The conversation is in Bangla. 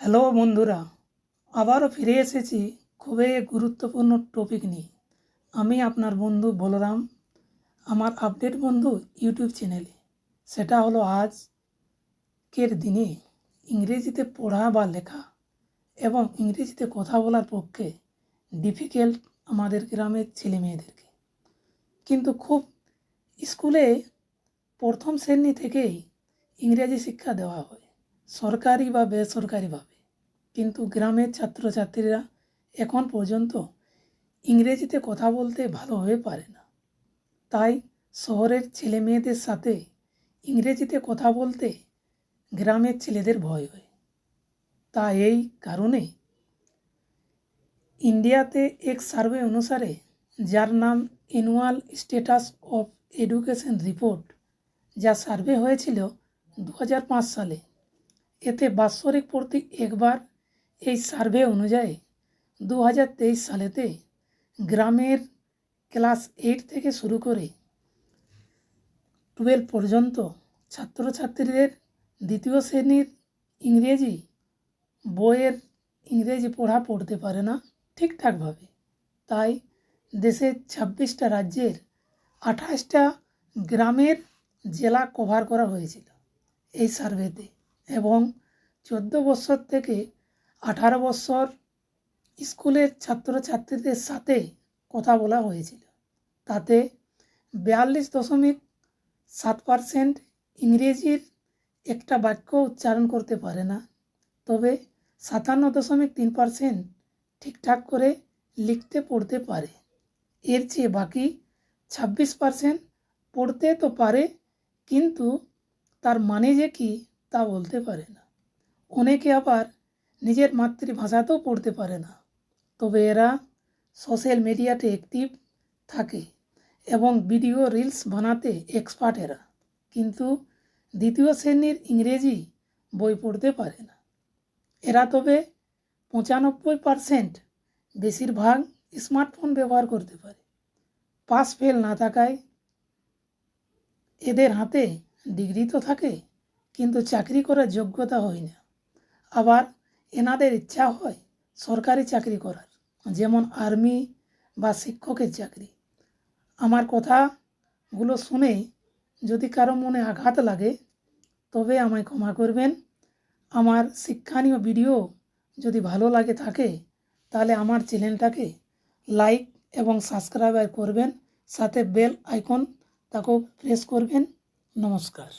হ্যালো বন্ধুরা, আবারও ফিরে এসেছি খুবই গুরুত্বপূর্ণ টপিক নিয়ে। আমি আপনার বন্ধু বলরাম, আমার আপডেট বন্ধু ইউটিউব চ্যানেলে। সেটা হলো আজকের দিনে ইংরেজিতে পড়া বা লেখা এবং ইংরেজিতে কথা বলার পক্ষে ডিফিকাল্ট আমাদের গ্রামের ছেলে মেয়েদেরকে। কিন্তু খুব স্কুলে প্রথম শ্রেণী থেকেই ইংরেজি শিক্ষা দেওয়া হয়, সরকারি বা বেসরকারিভাবে। কিন্তু গ্রামের ছাত্রছাত্রীরা এখন পর্যন্ত ইংরেজিতে কথা বলতে ভালোভাবে পারে না। তাই শহরের ছেলে মেয়েদের সাথে ইংরেজিতে কথা বলতে গ্রামের ছেলেদের ভয় হয়। তা এই কারণে ইন্ডিয়াতে এক সার্ভে অনুসারে, যার নাম annual status of education report, যা সার্ভে হয়েছিল 2005 সালে, এতে বাৎসরিক প্রতি একবার এই সার্ভে অনুযায়ী 2023 সালেতে গ্রামের ক্লাস 8 থেকে শুরু করে 12 পর্যন্ত ছাত্রছাত্রীদের দ্বিতীয় শ্রেণীর ইংরেজি বইয়ের ইংরেজি পড়তে পারে না ঠিকঠাকভাবে। তাই দেশের 26টা রাজ্যের 28টা গ্রামের জেলা কভার করা হয়েছিল এই সার্ভেতে, এবং 14 বছর থেকে 18 বছর স্কুলের ছাত্রছাত্রীদের সাথে কথা বলা হয়েছিল। তাতে 42.7% ইংরেজির একটা বাক্য উচ্চারণ করতে পারে না, তবে 57.3% ঠিকঠাক করে লিখতে পড়তে পারে। এর চেয়ে বাকি 26% পড়তে তো পারে, কিন্তু তার মানে যে কি তা বলতে পারে না। অনেকে আবার নিজের মাতৃভাষাতেও পড়তে পারে না, তবে এরা সোশ্যাল মিডিয়াতে অ্যাক্টিভ থাকে এবং ভিডিও রিলস বানাতে এক্সপার্ট এরা, কিন্তু দ্বিতীয় শ্রেণীর ইংরেজি বই পড়তে পারে না। এরা তবে 95% বেশিরভাগ স্মার্টফোন ব্যবহার করতে পারে। পাস ফেল না থাকায় এদের হাতে ডিগ্রি তো থাকে, কিন্তু চাকরি করার যোগ্যতা হয় না। আবার এনাদের ইচ্ছা হয় সরকারি চাকরি করার, যেমন আর্মি বা শিক্ষকের চাকরি। আমার কথাগুলো শুনে যদি কারো মনে আঘাত লাগে তবে আমায় ক্ষমা করবেন। আমার শিক্ষণীয় ভিডিও যদি ভালো লাগে থাকে তাহলে আমার চ্যানেলটাকে লাইক এবং সাবস্ক্রাইব করবেন, সাথে বেল আইকন তাকেও প্রেস করবেন। নমস্কার।